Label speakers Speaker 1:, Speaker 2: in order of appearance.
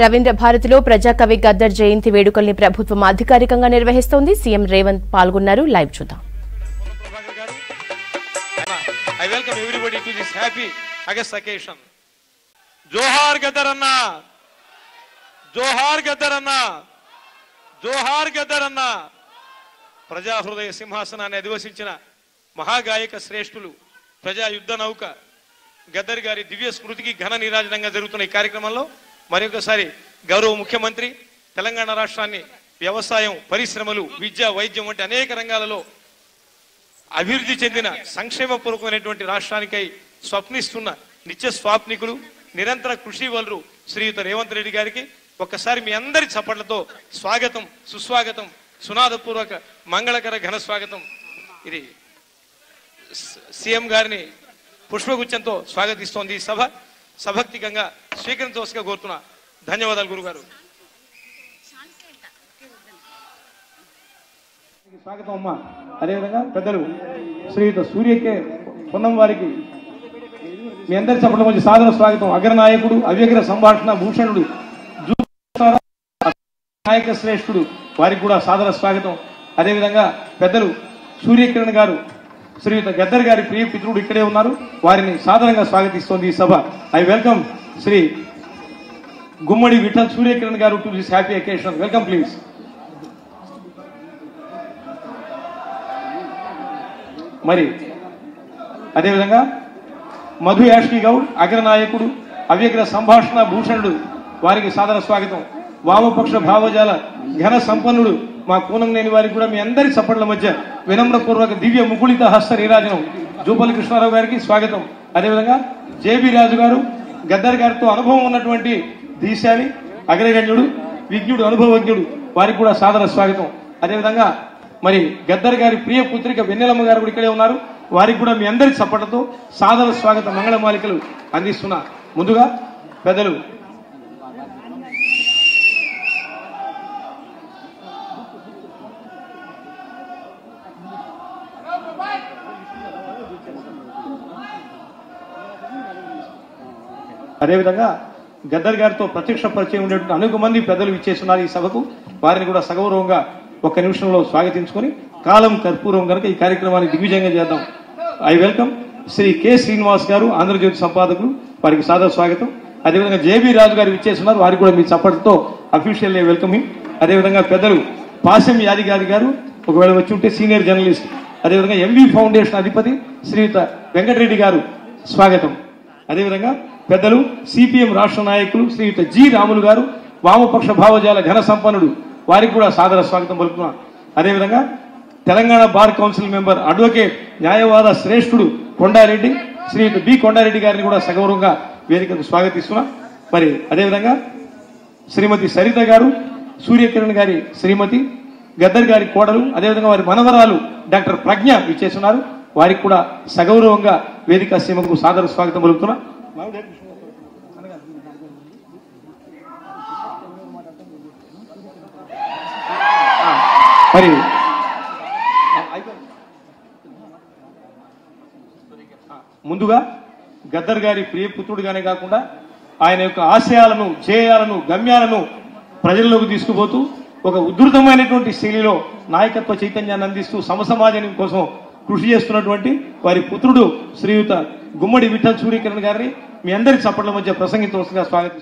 Speaker 1: రవీంద్ర భారతిలో ప్రజాకవి గద్దర్ జయంతి వేడుకల్ని ప్రభుత్వం అధికారికంగా నిర్వహిస్తోంది. సీఎం రేవంత్ పాల్గొన్నారు. లైవ్ చూద్దాం.
Speaker 2: I welcome everybody to this happy August occasion. జోహార్ గద్దర్ అన్న, జోహార్ గద్దర్ అన్న, జోహార్ గద్దర్ అన్న. ప్రజా హృదయ సింహాసనాన్ని అధివసించిన మహాగాయక శ్రేష్ఠులు, ప్రజా యుద్ధ నౌక గద్దర్ గారి దివ్య స్మృతికి ఘన నీరాజనంగా జరుగుతున్న ఈ కార్యక్రమంలో మరొకసారి గౌరవ ముఖ్యమంత్రి తెలంగాణ రాష్ట్రాన్ని వ్యవసాయం, పరిశ్రమలు, విద్య, వైద్యం వంటి అనేక రంగాలలో అభివృద్ధి చెందిన సంక్షేమపూర్వకమైనటువంటి రాష్ట్రానికై స్వప్నిస్తున్న నిత్య స్వాప్నికులు, నిరంతర కృషి వలరు శ్రీయుత రేవంత్ రెడ్డి గారికి ఒక్కసారి మీ అందరి చప్పట్లతో స్వాగతం, సుస్వాగతం, సునాదపూర్వక మంగళకర ఘన స్వాగతం. ఇది సీఎం గారిని పుష్పగుచ్చంతో స్వాగతిస్తోంది ఈ సభ. సభక్తికంగా స్వీకరించవలసిగా కోరుతున్నా. ధన్యవాదాలు గురుగారు.
Speaker 3: స్వాగతం అమ్మా. అదేవిధంగా పెద్దలు శ్రీయుత సూర్యకే పొన్నం వారికి మీ అందరి చప్పట్ల మధ్య సాధన స్వాగతం. అగ్రనాయకుడు, అవ్యగ్ర సంభాషణ భూషణుడు, నాయక శ్రేష్ఠుడు వారికి కూడా సాదర స్వాగతం. అదేవిధంగా పెద్దలు సూర్యకిరణ్ గారు, శ్రీయుత గద్దర్ గారి ప్రియ పితృడు ఇక్కడే ఉన్నారు. వారిని సాధారణంగా స్వాగతిస్తోంది ఈ సభ. ఐ వెల్కమ్ శ్రీ గుమ్మడి విఠల్ సూర్యకిరణ్ గారు to this happy occasion. Welcome please. మరి అదేవిధంగా మధు యాష్కి గౌడ్, అగ్రనాయకుడు, అవ్యగ్ర సంభాషణ భూషణుడు వారికి సాదర స్వాగతం. వామపక్ష భావజాల ఘన సంపన్నుడు మా కూనంనేని వారికి కూడా మీ అందరి చప్పట్ల మధ్య వినమ్రపూర్వక దివ్య ముకుళిత హస్త నీరాజనం జూపల్లి కృష్ణారావు గారికి స్వాగతం. అదేవిధంగా జేబీ రాజు గారు, గద్దర్ గారితో అనుభవం ఉన్నటువంటి దీశాలి, అగ్రగణ్యుడు, విజ్ఞుడు, అనుభవజ్ఞుడు వారికి కూడా సాదర స్వాగతం. అదేవిధంగా మరి గద్దర్ గారి ప్రియ పుత్రిక వెన్నెలమ్మ గారు కూడా ఇక్కడే ఉన్నారు. వారికి కూడా మీ అందరి చప్పట్లతో సాదర స్వాగత మంగళమాలికలు అందిస్తున్నా. ముందుగా పెద్దలు అదేవిధంగా గద్దర్ గారితో ప్రత్యక్ష పరిచయం ఉండేటువంటి అనేక మంది పెద్దలు ఇచ్చేస్తున్నారు ఈ సభకు. వారిని కూడా సగౌరవంగా ఒక్క నిమిషంలో స్వాగతించుకొని కాలం కర్పూరం కనుక ఈ కార్యక్రమాన్ని దిగ్విజయంగా చేద్దాం. I welcome Shri K Srinivas గారు, ఆంధ్రజ్యోతి సంపాదకులు, వారికి సాదర స్వాగతం. అదేవిధంగా జేబీ రాజు గారు ఇచ్చేస్తున్నారు. వారికి కూడా మీ చప్పటితో అఫీషియల్ వెల్కమింగ్. అదేవిధంగా పెద్దలు పాశం యాదిగారి గారు, ఒకవేళ వచ్చి ఉంటే సీనియర్ జర్నలిస్ట్. అదేవిధంగా ఎంవి ఫౌండేషన్ అధిపతి శ్రీయుత వెంకటరెడ్డి గారు స్వాగతం. అదేవిధంగా పెద్దలు సిపిఎం రాష్ట్ర నాయకులు శ్రీయుత జి రాములు గారు, వామపక్ష భావజాల ఘన సంపన్నుడు వారికి కూడా సాదర స్వాగతం పలుకుతున్నాం. అదేవిధంగా Telangana Bar Council member, advocate, న్యాయవాద శ్రేష్ఠుడు కొండారెడ్డి, శ్రీయుత బి కొండారెడ్డి గారిని కూడా సగౌరవంగా వేదికకు స్వాగతిస్తున్నాం. మరి అదేవిధంగా శ్రీమతి సరిత గారు, సూర్యకిరణ్ గారి శ్రీమతి, గద్దర్ గారి కోడలు, అదేవిధంగా వారి మనవరాలు డాక్టర్ ప్రజ్ఞ ఇచ్చేస్తున్నారు. వారికి కూడా సగౌరవంగా వేదిక సీమకు సాదర స్వాగతం పలుకుతున్నాం. మరి ముందుగా గద్దర్ గారి ప్రియపుత్రుడిగానే కాకుండా ఆయన యొక్క ఆశయాలను, ధ్యేయాలను, గమ్యాలను ప్రజల్లోకి తీసుకుపోతూ ఒక ఉధృతమైనటువంటి శైలిలో నాయకత్వ చైతన్యాన్ని అందిస్తూ సమసమాజం కోసం కృషి చేస్తున్నటువంటి వారి పుత్రుడు శ్రీయుత గుమ్మడి విఠల్ సూర్యకిరణ్ గారిని మీ అందరి చప్పట్ల మధ్య ప్రసంగించవలసిందిగా స్వాగతిస్తున్నారు.